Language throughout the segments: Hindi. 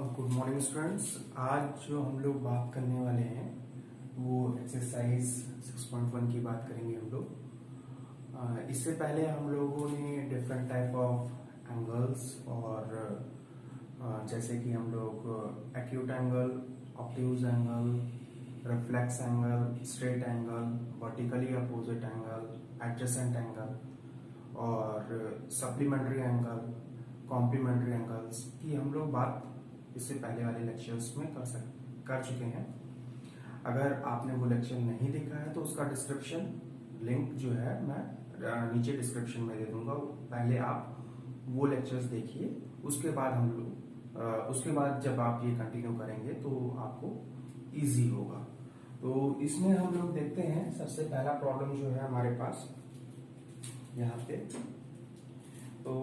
Good morning students. आज जो हम लोग बात करने वाले हैं वो एक्सरसाइज 6.1 की बात करेंगे हम लोग। इससे पहले हम लोगों ने डिफरेंट टाइप ऑफ एंगल्स और जैसे कि हम लोग acute angle, obtuse angle, reflex angle, straight angle, vertically opposite angle, adjacent angle और सप्लीमेंट्री एंगल, कॉम्प्लीमेंट्री एंगल्स की हम लोग बात इससे पहले वाले लेक्चर्स में कर चुके हैं। अगर आपने वो लेक्चर नहीं देखा है तो उसका डिस्क्रिप्शन लिंक जो है मैं नीचे डिस्क्रिप्शन में दे दूंगा। पहले आप वो लेक्चर्स देखिए, उसके बाद हम लोग उसके बाद जब आप ये कंटिन्यू करेंगे तो आपको इजी होगा। तो इसमें हम लोग देखते हैं सबसे पहला प्रॉब्लम जो है हमारे पास यहाँ पे। तो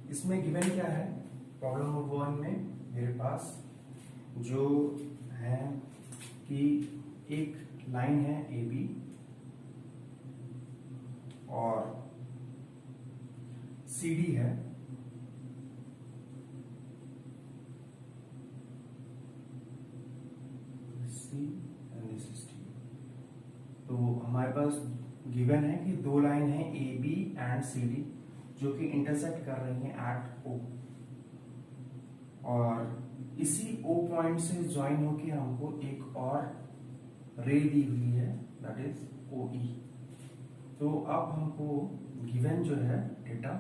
इसमें गिवन क्या है, प्रॉब्लम नंबर 1 में मेरे पास जो है कि एक लाइन है ए बी और सी डी है, C and this is D. तो हमारे पास गिवन है कि दो लाइन है A B and C D जो कि इंटरसेक्ट कर रही हैं एट ओ, और इसी ओ पॉइंट से ज्वाइन होके हमको एक और रे दी हुई है, दैट इज ओ ई। तो अब हमको गिवन जो है डेटा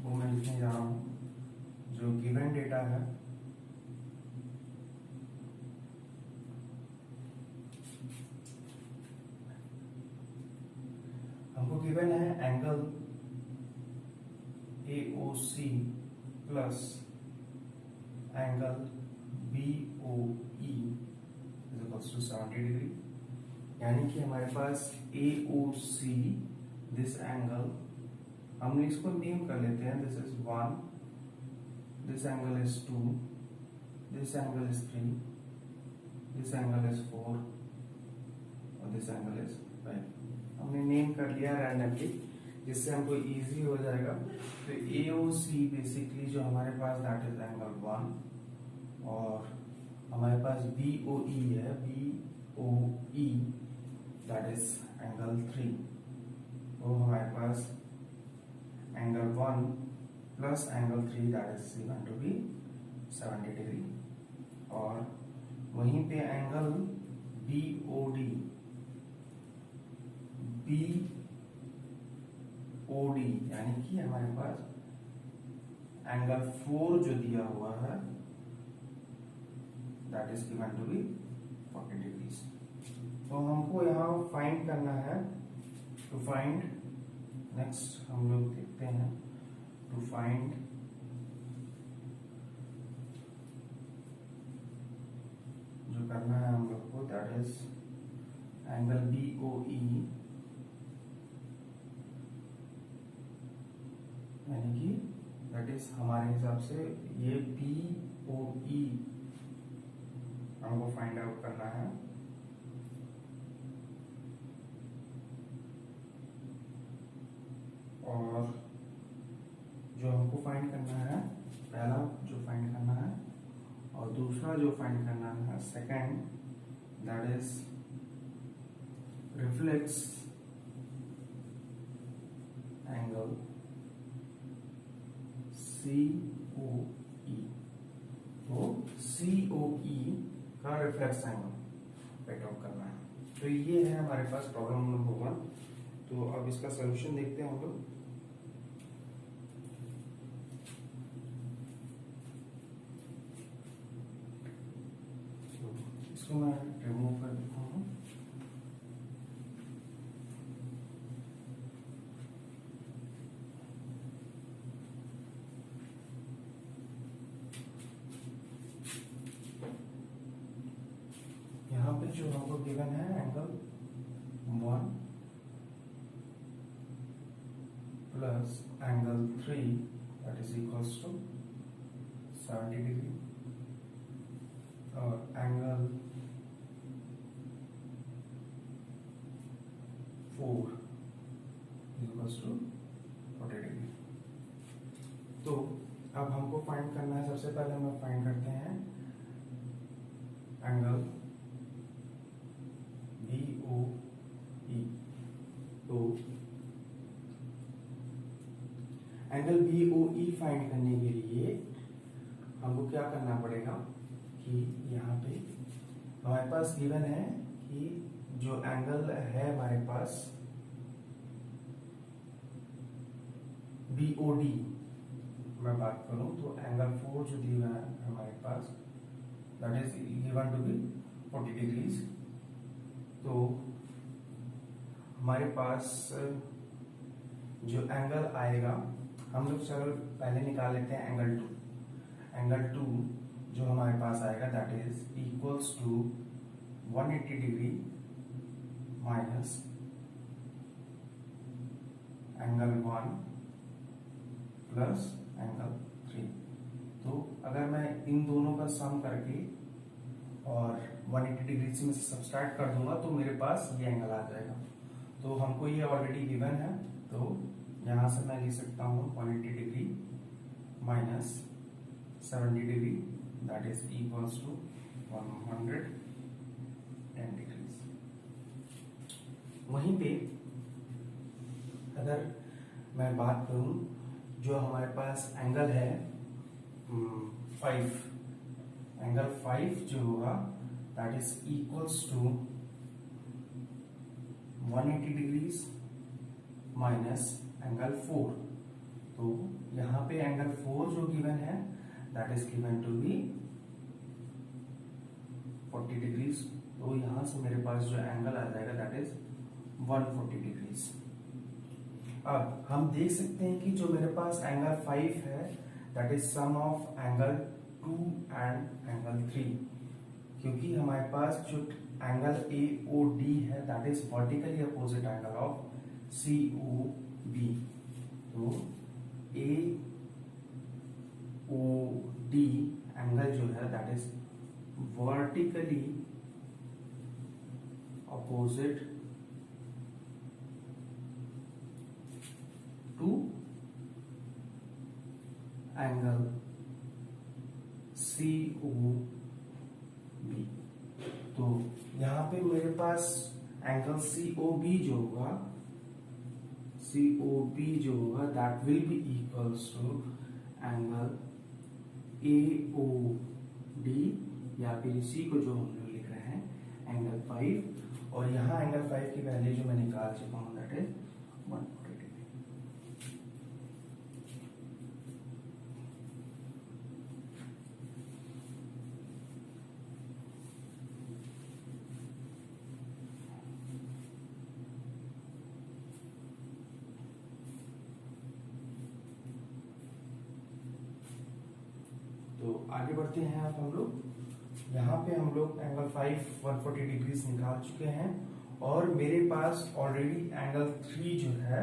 वो मैं लिखने जा रहा हूं। जो गिवन डेटा है हमको गिवन है angle AOC plus angle BOE is equals to 70 degree. यानी कि हमारे पास AOC दिस एंगल, हम इसको नेम कर लेते हैं, this is 1, this angle is 2, this angle is 3, this angle is 4 और दिस एंगल इज 5। हमने नेम कर लिया रैंडमली जिससे हमको इजी हो जाएगा। तो AOC बेसिकली जो हमारे पास दैट इज एंगल 1 और हमारे पास BOE है, BOE दैट इज एंगल 3। तो हमारे पास angle 1 plus angle 3 that is going to be 70 degree. और वहीं पे एंगल BOD यानी कि हमारे पास एंगल 4 जो दिया हुआ है that is given to be 40 degrees. तो हमको यहाँ फाइंड करना है। टू फाइंड, नेक्स्ट हम लोग देखते हैं, टू फाइंड जो करना है हम लोग को दैट इज एंगल BOE यानी कि दैट इज हमारे हिसाब से ये BOE हमको फाइंड आउट करना है। और जो हमको फाइंड करना है, पहला जो फाइंड करना है और दूसरा जो फाइंड करना है second, that is reflex angle COE। तो COE का रिफ्लेक्स एंगल फाइंड आउट करना है। तो ये है हमारे पास प्रॉब्लम नंबर 1। तो अब इसका सॉल्यूशन देखते हैं हम लोग। तो इसको मैं रिमूव कर देता हूँ। यहाँ पे जो हमको गिवन है angle 1 plus angle 3 that is equals to 70 degree और angle 4 is equals to 40 degree. तो अब हमको फाइंड करना है, सबसे पहले हम फाइंड करते हैं एंगल BOE। तो एंगल BOE फाइंड करने के लिए हमको क्या करना पड़ेगा कि यहाँ पे हमारे पास गिवन है कि जो एंगल है हमारे पास BOD, मैं बात करूं तो एंगल 4 जो दिया है हमारे पास that is given to be 40 degrees. तो हमारे पास जो एंगल आएगा, हम लोग चलो पहले निकाल लेते हैं एंगल 2। एंगल 2 जो हमारे पास आएगा that is equals to 180 degree minus angle 1 plus angle 3। तो अगर मैं इन दोनों का सम करके और 180 डिग्री से मैं सब्सट्रैक्ट कर दूंगा तो मेरे पास ये एंगल आ जाएगा। तो हमको ये ऑलरेडी गिवन है, तो यहां से मैं लिख सकता हूं 180 degree minus 70 degree that is equals to 110 degree. वहीं पे अगर मैं बात करूं, जो हमारे पास एंगल है 5, एंगल 5 जो होगा that is equals to 180 degrees minus angle 4। तो यहाँ पे एंगल 4 जो गिवन है that is given to be 40 degrees. तो यहां से मेरे पास जो एंगल आ जाएगा दैट इज 140 डिग्रीज। अब हम देख सकते हैं कि जो मेरे पास एंगल 5 है that is sum of angle 2 and angle 3, क्योंकि हमारे पास जो एंगल AOD है that is vertically opposite angle of COB। तो AOD एंगल जो है that is vertically opposite to angle COB। तो यहां पे मेरे पास एंगल COB जो होगा that will be equals to angle AOD, या फिर इसी को जो हम लोग लिख रहे हैं एंगल 5, और यहाँ एंगल 5 की वैल्यू जो मैं निकाल चुका हूं दैट इज 140 डिग्री। तो आगे बढ़ते हैं आप हम लोग। यहाँ पे हम लोग एंगल 5 140 डिग्री निकाल चुके हैं, और मेरे पास ऑलरेडी एंगल 3 जो है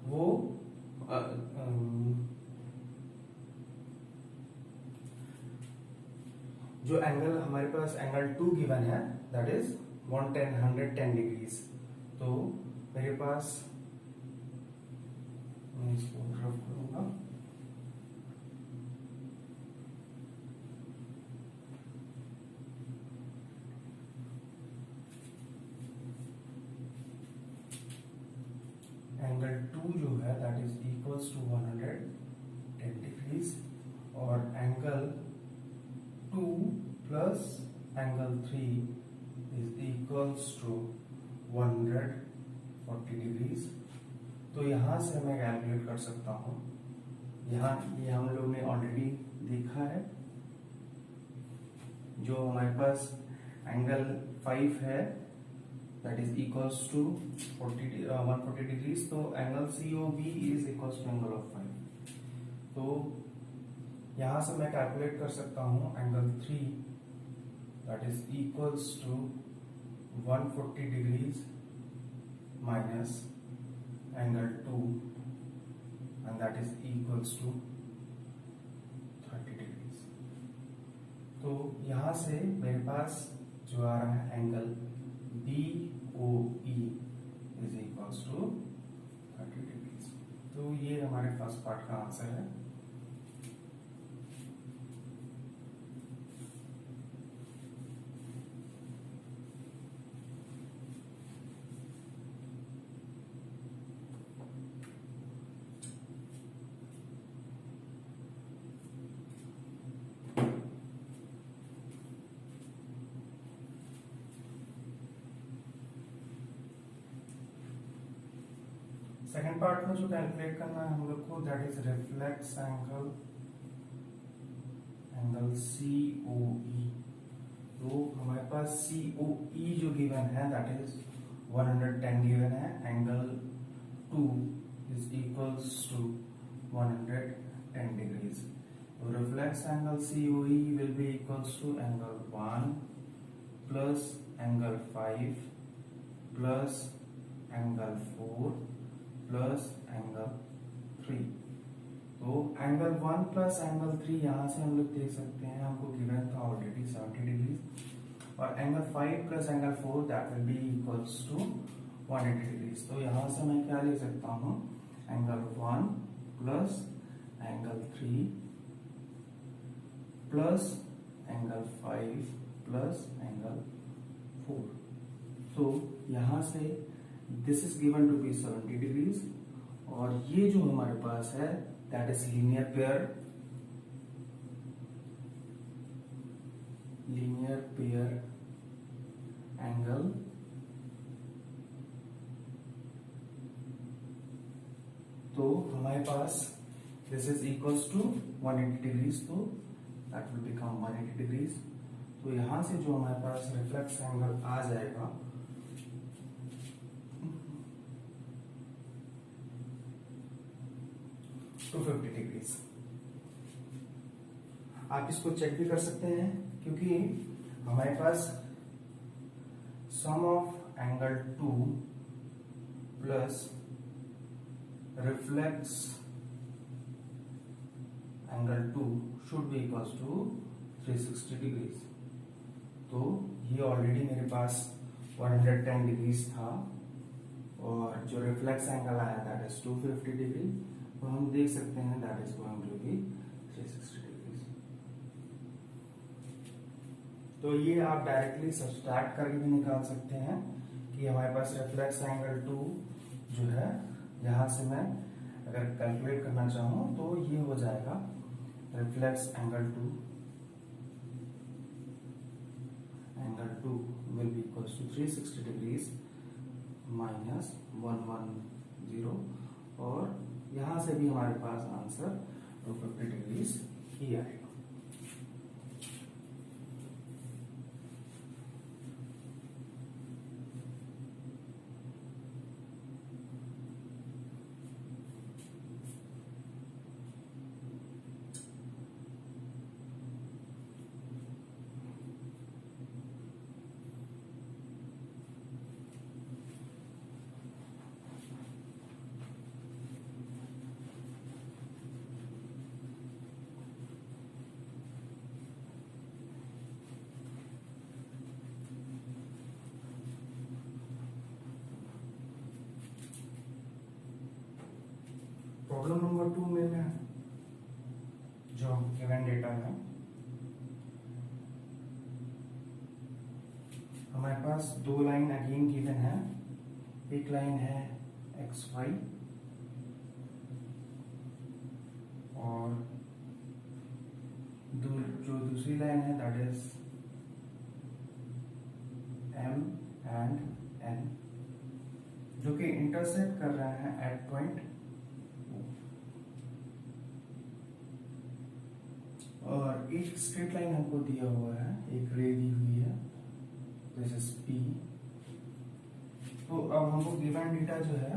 वो जो एंगल हमारे पास एंगल 2 गिवन है दैट इज 110 डिग्रीज। तो मेरे पास, मैं इसको रफ करूंगा, एंगल 2 जो है that is equals to 110 degrees, और angle 2 plus angle 3 is equals to 140 degrees. तो यहां से मैं कैलकुलेट कर सकता हूं, यहाँ ये हम लोग ने ऑलरेडी देखा है, जो हमारे पास एंगल 5 है that is equals to 140 degrees. तो angle COB is equals to angle of 5। तो यहां से मैं कैलकुलेट कर सकता हूं angle 3 that is equals to 140 degrees minus angle 2 and that is equals to 30 degrees. तो यहां से मेरे पास जो आ रहा है angle BOE is equals to 30 degrees. तो ये हमारे फर्स्ट पार्ट का आंसर है। सेकेंड पार्ट में जो कैलकुलेट करना है हम लोग को, that is reflex angle C O E. तो हमारे पास सी ओ ई जो गिवन है दैट इज 110 गिवन है, angle 2 is equals to 110 degrees. तो reflex angle C O E will be equals to angle 1 plus angle 5 plus angle 4 plus angle 3। तो एंगल 1 प्लस एंगल 3 यहां से हम लोग देख सकते हैं, हमको गिवन था ऑलरेडी 70 डिग्री, और angle 5 plus angle 4 that will be equals to 180 degree. तो यहां से मैं क्या लिख सकता हूं, angle 1 plus angle 3 plus angle 5 plus angle 4। तो यहां से this is given to be 70 degrees, और ये जो हमारे पास है that is linear pair angle तो हमारे पास this is equals to 180 degrees, तो दैट विल बिकम 180 डिग्रीज। तो यहां से जो हमारे पास रिफ्लेक्स एंगल आ जाएगा 250 डिग्रीज। आप इसको चेक भी कर सकते हैं, क्योंकि हमारे पास sum of angle 2 plus reflex angle 2 should be equals to 360 degrees. तो ये ऑलरेडी मेरे पास 110 डिग्रीज था, और जो रिफ्लेक्स एंगल आया दैट इज 250 डिग्री। तो हम देख सकते हैं that is going to be 360 degrees. तो ये आप डायरेक्टली सब्सट्रैक्ट करके भी निकाल सकते हैं कि हमारे पास रिफ्लेक्स एंगल 2 जो है, यहां से मैं अगर कैलकुलेट करना चाहूं तो ये हो जाएगा reflex angle 2 will be equals to 360 degrees minus 110, और यहां से भी हमारे पास आंसर 250 डिग्रीज ही आएगा। प्रॉब्लम नंबर 2 में मैं जो गिवन डेटा है, हमारे पास दो लाइन अगेन गिवन है। एक लाइन है XY और जो दूसरी लाइन है that is M and N, जो कि इंटरसेक्ट कर रहे हैं एट पॉइंट, और एक स्ट्रेट लाइन हमको दिया हुआ है, एक रे दी हुई है, दिस इज P। तो अब हमको गिवन डेटा जो है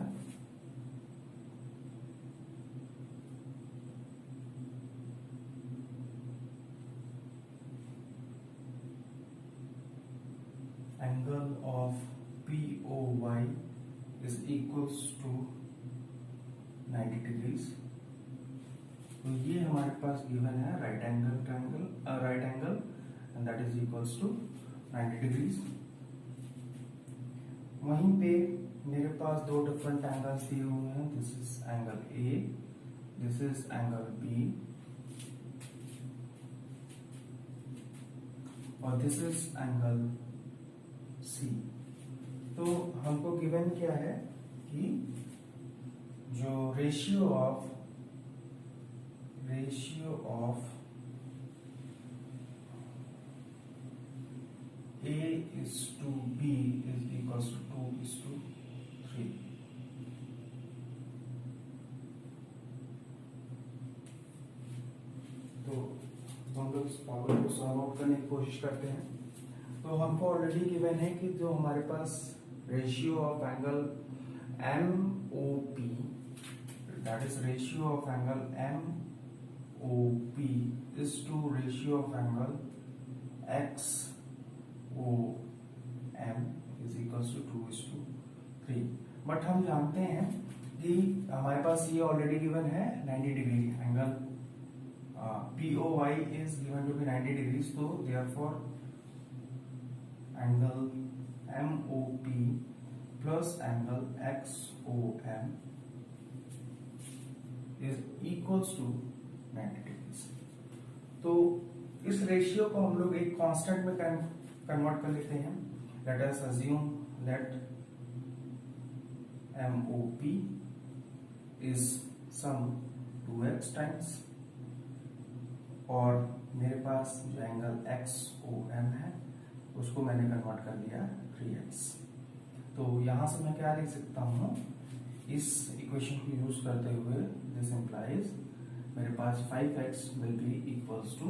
angle of POY is equals to 90 degrees. तो ये हमारे पास गिवन है right angle and that is equals to 90 degrees. वहीं पे मेरे पास दो डिफरेंट एंगल्स दिए हुए हैं, this is angle A, this is angle B, और दिस इज एंगल C। तो हमको गिवन क्या है कि जो ratio of A is to B is equals to 2:3। तो हम लोग इस प्रॉब्लम को सॉल्व आउट करने की कोशिश करते हैं। तो हमको ऑलरेडी गिवन है कि जो हमारे पास ratio of angle MOP, that is ratio of angle MOP is to ratio of angle XOM is equals to 2:3। But हम जानते हैं कि हमारे पास ये ऑलरेडी गिवन है 90 degree angle POY is given to be 90 degrees, so therefore angle MOP plus angle XOM is equals to 90 degrees। तो इस रेशियो को हम लोग एक कांस्टेंट में कन्वर्ट कर लेते हैं। Let us assume that MOP is some 2x times, और मेरे पास जो एंगल XOM है उसको मैंने कन्वर्ट कर दिया 3x। तो यहां से मैं क्या लिख सकता हूं, इस इक्वेशन को यूज करते हुए दिस इंप्लाइज मेरे पास 5x will be equals to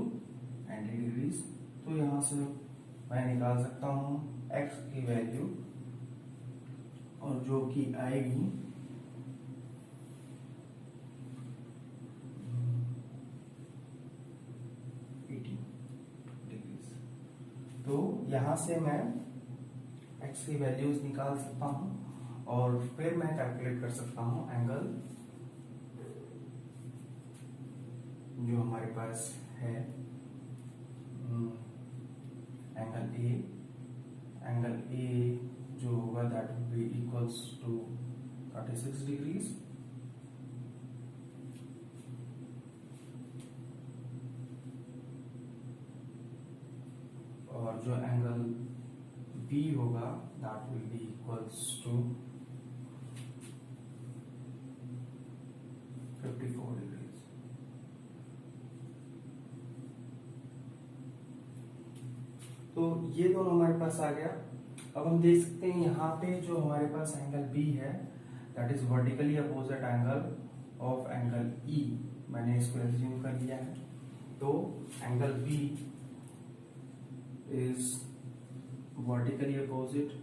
90 degrees. तो यहां से मैं निकाल सकता हूं x की वैल्यू, और जो कि आएगी 80 डिग्रीज। तो यहां से मैं x की वैल्यूज निकाल सकता हूं और फिर मैं कैलकुलेट कर सकता हूं एंगल जो हमारे पास है एंगल ए जो होगा that will be equals to 36 degrees, और जो एंगल बी होगा that will be equals to 54 degrees. तो ये दोनों हमारे पास आ गया। अब हम देख सकते हैं यहाँ पे जो हमारे पास एंगल बी है that is vertically opposite angle of angle E, मैंने इसको एज्यूम कर लिया है। तो angle B is vertically opposite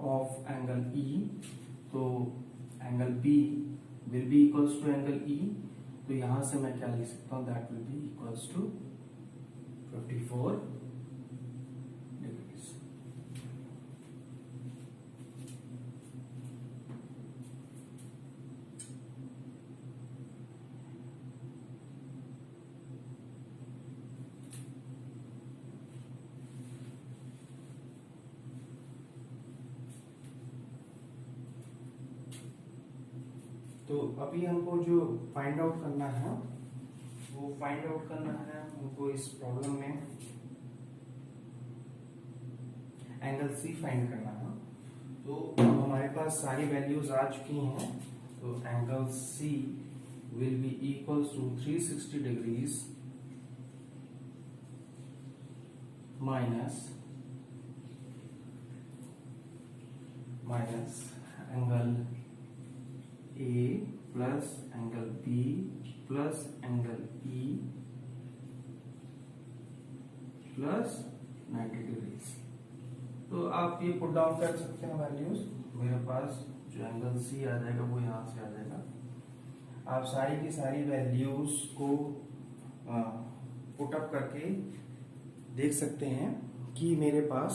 of angle E, तो angle B will be equals to angle E। तो यहां से मैं क्या लिख सकता हूं, that will be equals to 54 degrees. तो अभी हमको जो फाइंड आउट करना है वो फाइंड आउट करना है हमको इस प्रॉब्लम में एंगल सी फाइंड करना है। तो हमारे पास सारी वैल्यूज आ चुकी हैं। तो angle C will be equals to 360 degrees minus angle A plus angle B plus angle E plus 90 degrees. तो आप ये पुट डाउन कर सकते हैं वैल्यूज। मेरे पास जो एंगल सी आ जाएगा वो यहां से आ जाएगा। आप सारी की सारी वैल्यूज को पुट अप करके देख सकते हैं कि मेरे पास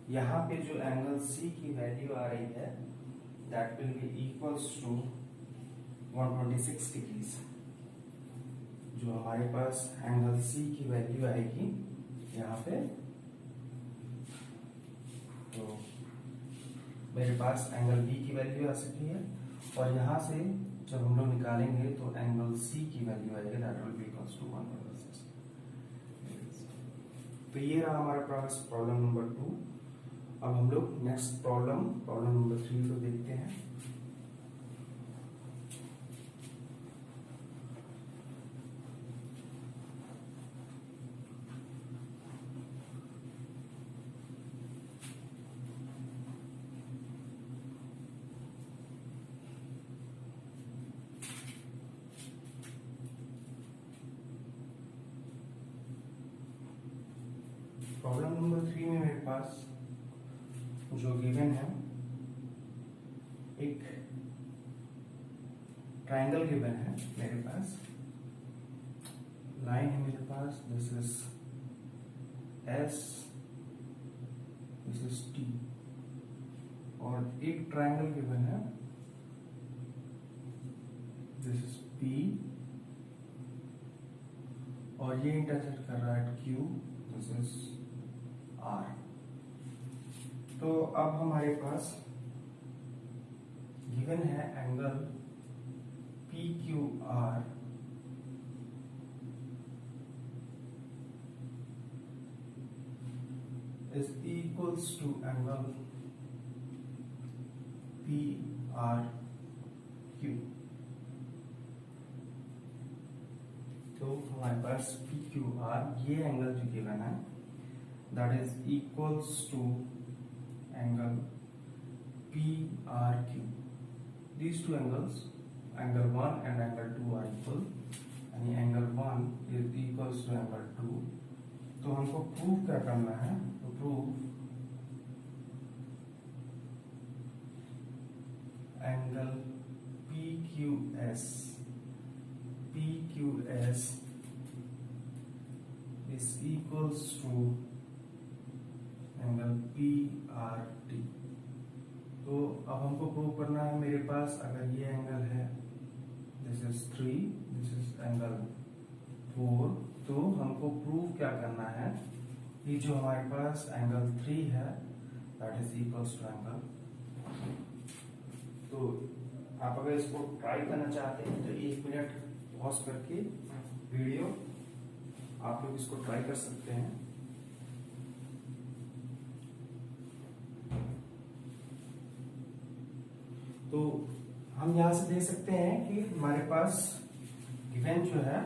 यहाँ पे जो एंगल सी की वैल्यू आ रही है that will be equals to 126 degrees. जो हमारे पास एंगल सी की वैल्यू आएगी यहाँ पे, तो मेरे पास एंगल बी की वैल्यू आ सकती है, और यहाँ से जब हम लोग निकालेंगे तो एंगल सी की वैल्यू आएगी that will be equals to 126। तो ये रहा हमारा पास प्रॉब्लम नंबर 2। अब हम लोग नेक्स्ट प्रॉब्लम नंबर 3 को देखते हैं। प्रॉब्लम नंबर 3 में मेरे पास जो गिवन है, एक ट्रायंगल गिवन है मेरे पास, लाइन है मेरे पास, this is S, this is T, और एक ट्रायंगल गिवन है, दिस इज पी, और ये इंटरसेक्ट कर रहा है क्यू, दिस इज आर। तो अब हमारे पास गिवन है angle P Q R is equals to angle PRQ। तो हमारे पास PQR ये एंगल जो गिवन है, that is equals to angle PRQ। These two angles, angle 1 and angle 2 are equal, यानी angle 1 is equals to angle 2। तो हमको प्रूव क्या करना है, तो prove angle PQS is equals to angle PRT। तो अब हमको प्रूव करना है, मेरे पास अगर ये एंगल है, this is 3, this is angle 4, तो हमको प्रूव क्या करना है कि जो हमारे पास एंगल 3 है, that is equals to angle. तो आप अगर इसको ट्राई करना चाहते हैं तो 1 मिनट पॉज करके वीडियो आप लोग इसको ट्राई कर सकते हैं। तो हम यहां से देख सकते हैं कि हमारे पास गिवन जो है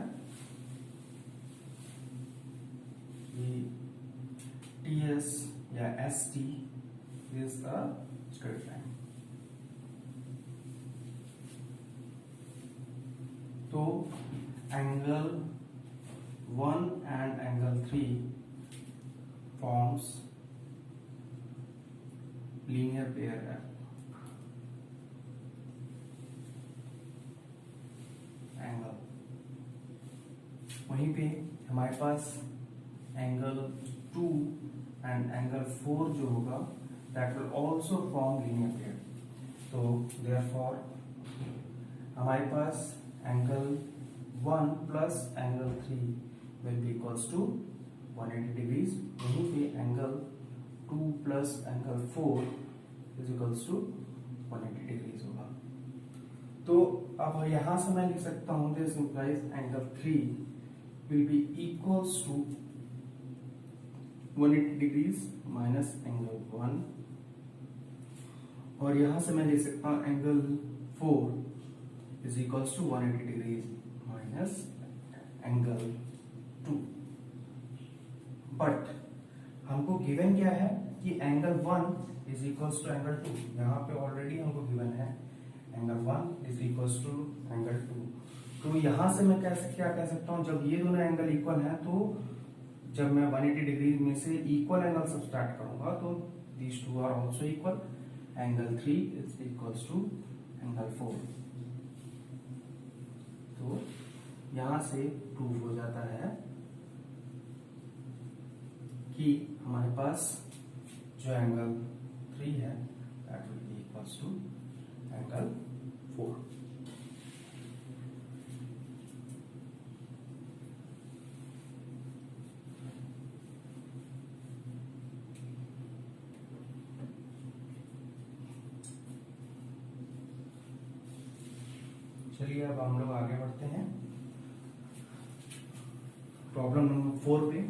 TS या ST is a straight line। तो angle 1 and angle 3 forms linear pair F। Angle वहीं पे हमारे पास एंगल 2 and angle 4 जो होगा, that will also form linear pair। तो therefore हमारे पास angle 1 plus angle 3 will be equals to 180 degrees। वहीं पे angle 2 plus angle 4 is equals to 180 degrees होगा। तो अब यहां से मैं लिख सकता हूं, this implies angle 3 will be equals to 180 degrees minus angle 1, और यहां से मैं ले सकता हूं angle 4 is equals to 180 degrees minus angle 2। But हमको गिवन क्या है कि angle 1 is equals to angle 2। यहाँ पे ऑलरेडी हमको गिवन है angle 1 is equals to angle 2। तो यहां से मैं क्या कह सकता हूं, जब ये दोनों एंगल इक्वल है, तो जब मैं 180 डिग्री में से इक्वल एंगल सब्सट्रैक्ट करूंगा तो these two are also equal. Angle 3 is equals to angle 4। तो यहां से प्रूव हो जाता है कि हमारे पास जो एंगल 3 है, that will be equals to angle 4। चलिए अब हम लोग आगे बढ़ते हैं प्रॉब्लम नंबर 4 पे।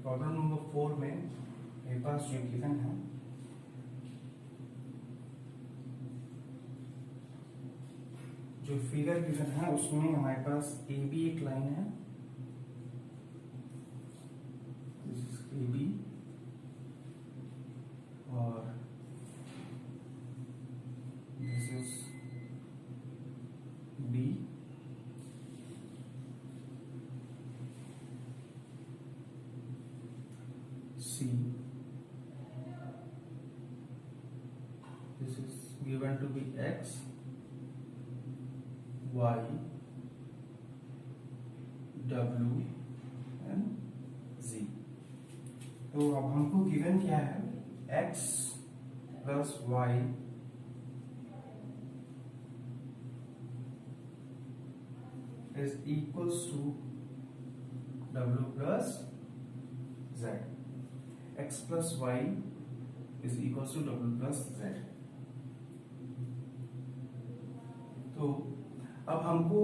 प्रॉब्लम नंबर 4 में मेरे पास जो गिवन है, जो फिगर गिवन है उसमें हमारे पास AB एक लाइन है, AB, और is B, C, this is given to be X, Y, W and Z। तो अब हमको गिवन क्या है, X plus Y is equals to W plus Z। X plus Y is equals to W plus Z। तो अब हमको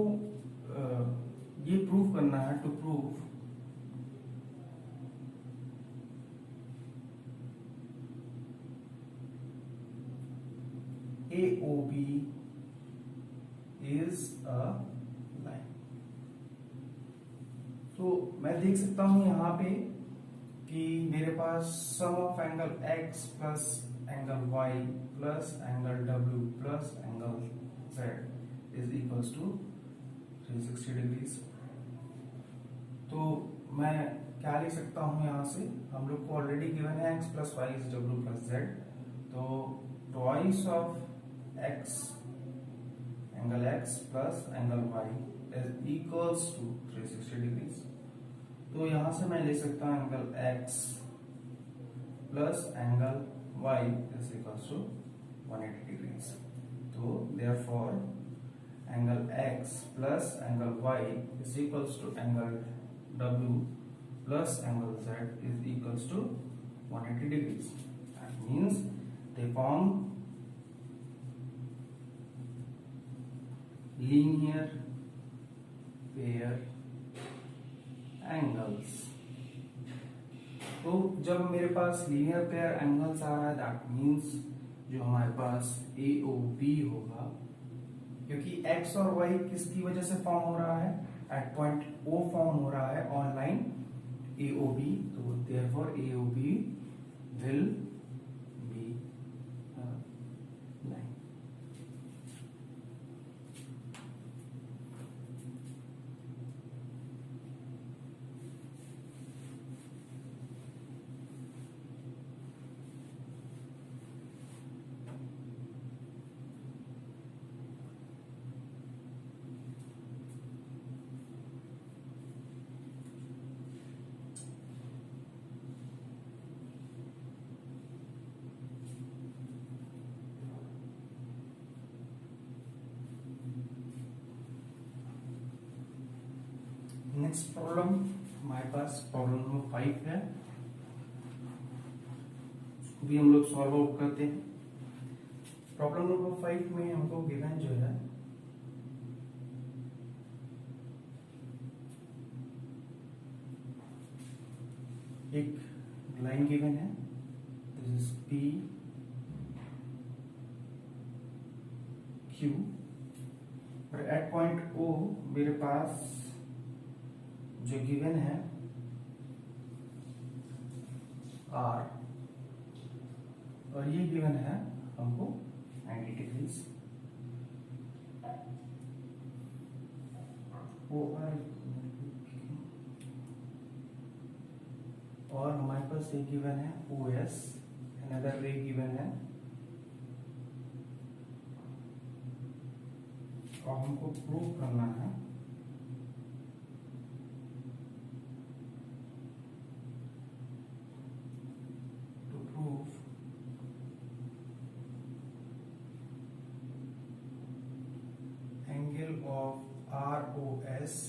ये प्रूव करना है, to prove AOB is a line। तो मैं देख सकता हूं यहां पे कि मेरे पास sum of angle X plus angle Y plus angle W plus angle Z is equals to 360 degrees. तो मैं क्या लिख सकता हूं यहां से, हम लोग को ऑलरेडी गिवन है X plus Y is W plus Z। तो twice of X angle X plus angle Y is equals to 360 degrees. तो यहां से मैं ले सकता हूं angle X plus angle Y is equals to 180 degrees. तो therefore angle X plus angle Y is equals to angle W plus angle Z is equals to 180 degrees. That means they form linear pair angles। तो जब मेरे पास linear pair angles आ रहा है, that means जो हमारे पास AOB होगा, क्योंकि X और Y किसकी वजह से फॉर्म हो रहा है, एट पॉइंट O फॉर्म हो रहा है ऑन लाइन AOB। तो therefore AOB will be a line। Next problem हमारे पास प्रॉब्लम नंबर 5 है, उसको भी हम लोग सॉल्व आउट करते हैं। प्रॉब्लम नंबर 5 में हमको गिवन जो है एक लाइन गिवन है, दिस इज P Q, और एट पॉइंट O मेरे पास जो गिवन है R, और ये गिवन है हमको 90 डिग्रीज। और हमारे पास ये गिवन है OS, अनदर रे गिवन है, और हमको प्रूव करना है of ROS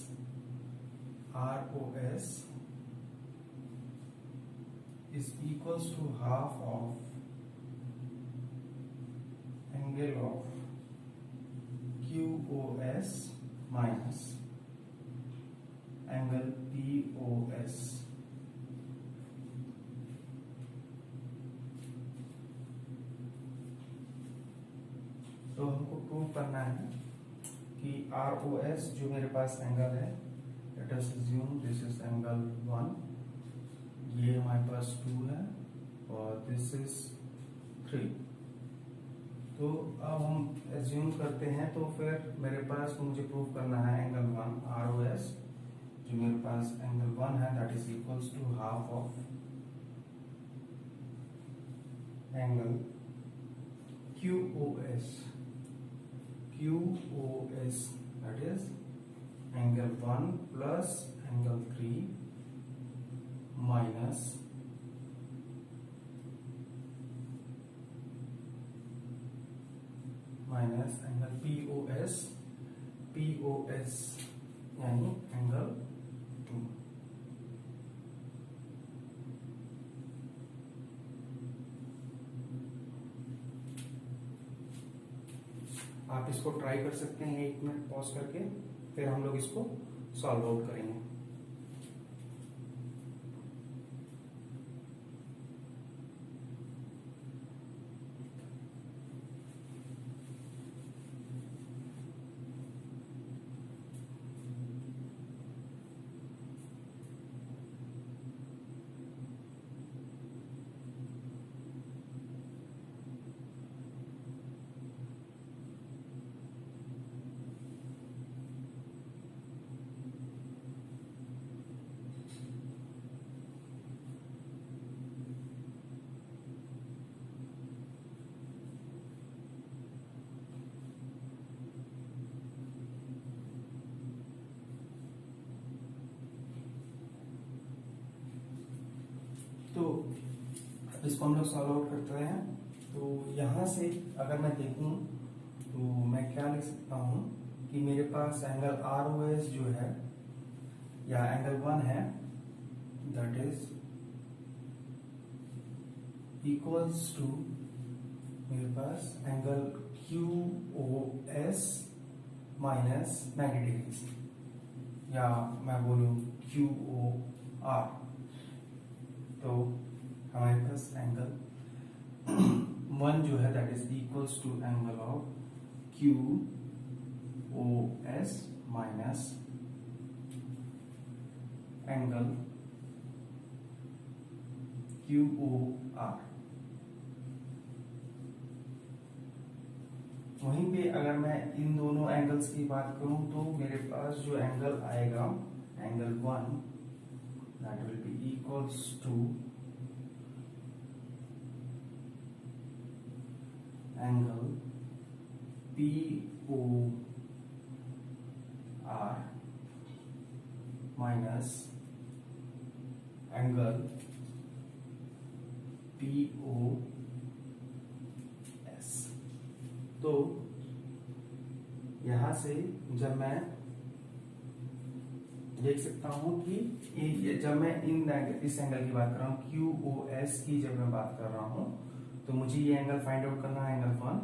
is equals to half of angle of QOS minus angle POS। तो हमको प्रूव करना है कि ROS जो मेरे पास एंगल है, let us assume this is angle 1, ये हमारे पास 2 है और दिस इज 3। तो अब हम एज्यूम करते हैं, तो फिर मेरे पास मुझे प्रूव करना है एंगल 1 ROS, जो मेरे पास एंगल 1 है that is equals to half of angle QOS that is angle 1 plus angle 3 minus angle POS यानी एंगल 2। आप इसको ट्राई कर सकते हैं 1 मिनट पॉज करके, फिर हम लोग इसको सॉल्व आउट करेंगे। तो इसको हम लोग सॉल्व आउट करते हैं। तो यहाँ से अगर मैं देखूं तो मैं क्या लिख सकता हूँ कि मेरे पास एंगल ROS जो है या एंगल 1 है दैट इज इक्वल्स टू मेरे पास एंगल QOS माइनस 90 डिग्री, या मैं बोलूँ QOR। तो हमारे पास एंगल 1 जो है that is equals to angle of QOS minus angle QOR। वहीं पे अगर मैं इन दोनों एंगल्स की बात करूं तो मेरे पास जो एंगल आएगा angle 1 that will be equals to angle POR minus angle POS। तो यहां से जब मैं देख सकता हूं कि जब मैं इस एंगल की बात कर रहा हूं QOS की जब मैं बात कर रहा हूं तो मुझे ये एंगल फाइंड आउट करना है एंगल 1।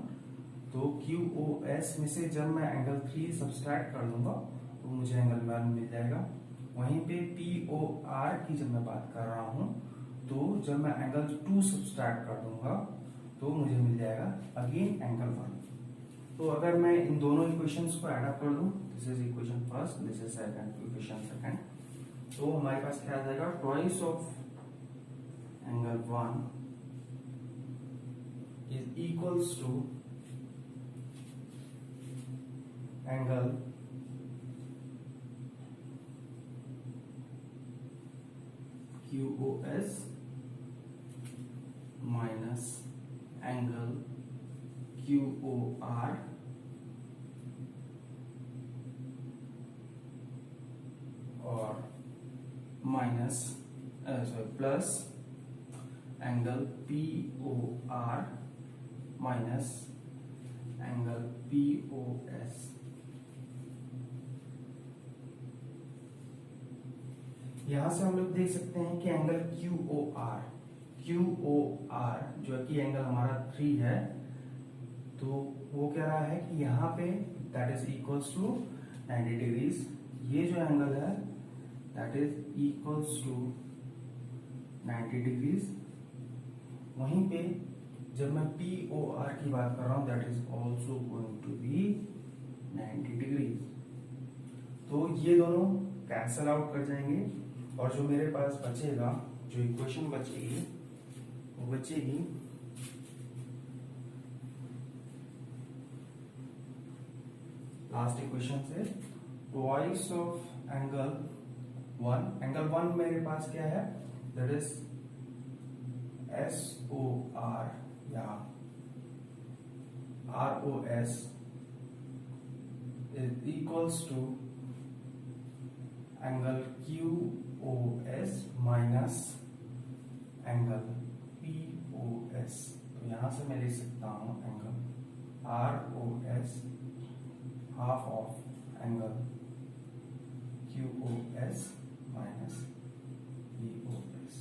तो QOS में से जब मैं एंगल 3 सब्सट्रैक्ट कर लूंगा तो मुझे एंगल 1 मिल जाएगा। वहीं पे POR की जब मैं बात कर रहा हूं तो जब मैं एंगल 2 सब्सट्रैक्ट कर दूंगा तो मुझे मिल जाएगा अगेन एंगल 1। तो अगर मैं इन दोनों इक्वेशंस को ऐड अप कर दूं, this is equation first, this is equation second, तो हमारे पास क्या आ जाएगा twice of angle 1 is equals to angle QOS minus angle QOR और minus plus angle POR minus angle POS। यहां से हम लोग देख सकते हैं कि एंगल QOR जो कि एंगल हमारा 3 है, तो वो कह रहा है कि यहाँ पे that is equals to 90 degrees. ये जो एंगल है that is equals to 90 degrees. वहीं पे जब मैं POR की बात कर रहा हूं that is also going to be 90 degrees. तो ये दोनों कैंसल आउट कर जाएंगे और जो मेरे पास बचेगा, जो इक्वेशन बचेगी वो बचेगी लास्ट इक्वेशन से ट्वाइस ऑफ एंगल वन मेरे पास क्या है, दैट इज SOR या ROS is equals to angle QOS minus angle POS। तो यहां से मैं लिख सकता हूं angle ROS half of angle QOS minus POS।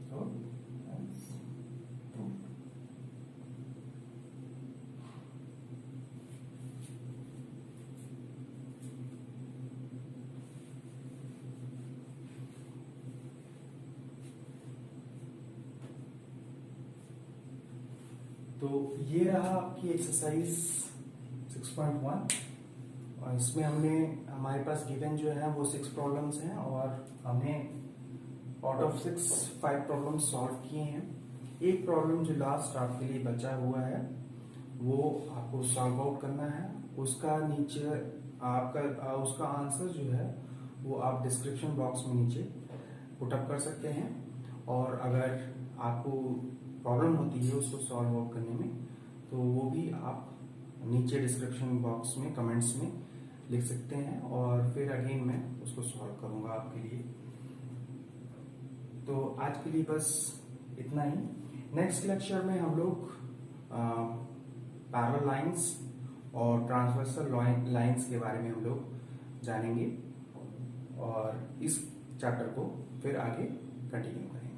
तो तो ये रहा आपकी एक्सरसाइज 6.1 और इसमें हमने हमारे पास गिवन जो है वो 6 प्रॉब्लम्स हैं और हमने आउट ऑफ 6 5 प्रॉब्लम्स सॉल्व किए हैं। एक प्रॉब्लम जो लास्ट आपके लिए बचा हुआ है वो आपको सॉल्व आउट करना है। उसका नीचे आपका उसका आंसर जो है वो आप डिस्क्रिप्शन बॉक्स में नीचे पुट अप कर सकते हैं और अगर आपको प्रॉब्लम होती है उसको सॉल्व आउट करने में तो वो भी आप नीचे डिस्क्रिप्शन बॉक्स में कमेंट्स में लिख सकते हैं और फिर अगेन मैं उसको सॉल्व करूंगा आपके लिए। तो आज के लिए बस इतना ही। नेक्स्ट लेक्चर में हम लोग पैरेलल लाइंस और ट्रांसवर्सल लाइंस के बारे में हम लोग जानेंगे और इस चैप्टर को फिर आगे कंटिन्यू करेंगे।